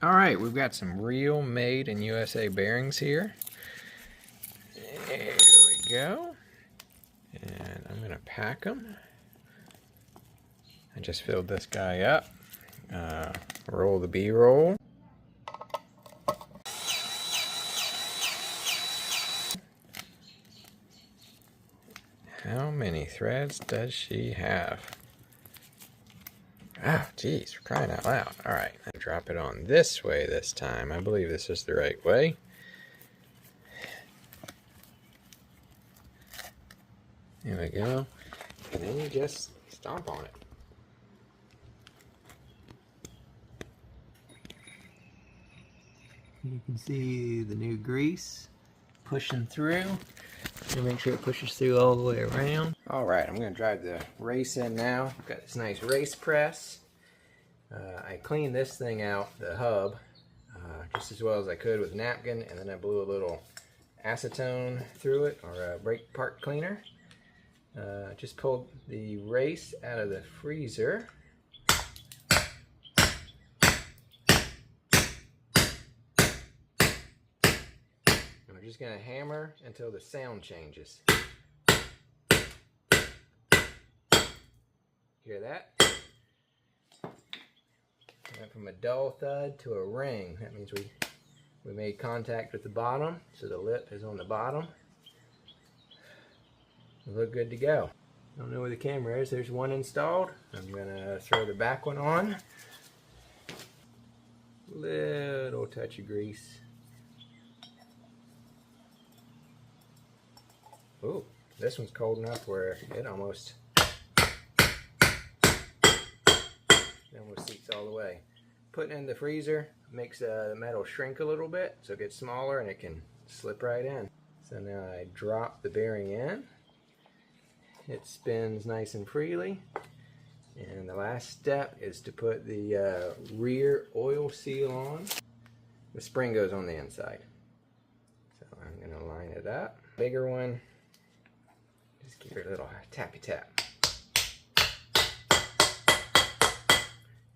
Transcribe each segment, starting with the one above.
Alright, we've got some real made in USA bearings here. There we go. And I'm going to pack them. I just filled this guy up. Roll the B-roll. How many threads does she have? Oh, geez, for crying out loud. Alright, drop it on this way this time. I believe this is the right way. There we go. And then you just stomp on it. You can see the new grease pushing through. Make sure it pushes through all the way around. Alright, I'm going to drive the race in now. I've got this nice race press. I cleaned this thing out, the hub, just as well as I could with a napkin, and then I blew a little acetone through it, or a brake part cleaner. Just pulled the race out of the freezer. We're just going to hammer until the sound changes. Hear that? Went from a dull thud to a ring. That means we made contact with the bottom, so the lip is on the bottom. We look good to go. I don't know where the camera is. There's one installed. I'm going to throw the back one on. Little touch of grease. Ooh, this one's cold enough where it almost seeps all the way. Putting it in the freezer makes the metal shrink a little bit, so it gets smaller and it can slip right in. So now I drop the bearing in. It spins nice and freely. And the last step is to put the rear oil seal on. The spring goes on the inside. So I'm going to line it up. Bigger one. Just give it a little tappy tap.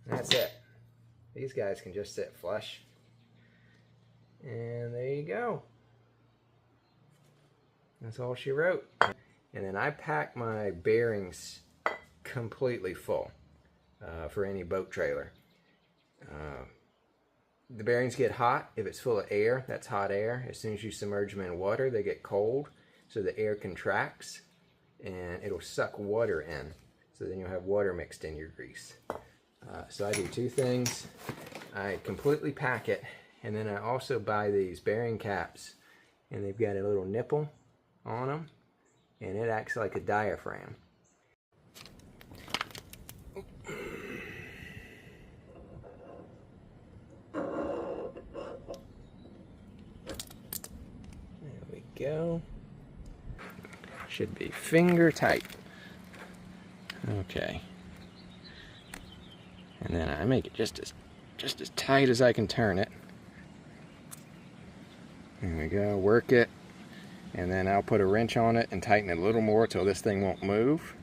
And that's it. These guys can just sit flush. And there you go. That's all she wrote. And then I pack my bearings completely full for any boat trailer. The bearings get hot if it's full of air. That's hot air. As soon as you submerge them in water, they get cold. So the air contracts and it'll suck water in. So then you'll have water mixed in your grease. So I do two things. I completely pack it, and then I also buy these bearing caps, and they've got a little nipple on them, and it acts like a diaphragm. There we go. Should be finger tight. Okay. And then I make it just as tight as I can turn it. There we go, work it. And then I'll put a wrench on it and tighten it a little more till this thing won't move.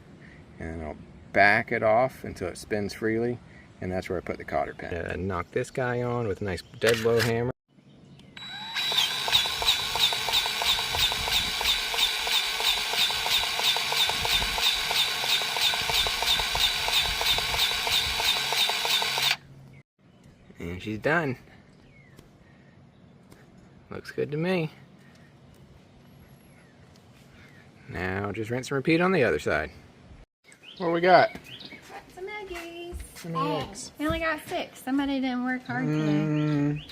And I'll back it off until it spins freely. And that's where I put the cotter pin. Knock this guy on with a nice dead blow hammer. And she's done. Looks good to me. Now just rinse and repeat on the other side. What we got? Some eggies. Some eggs. We only got 6. Somebody didn't work hard today.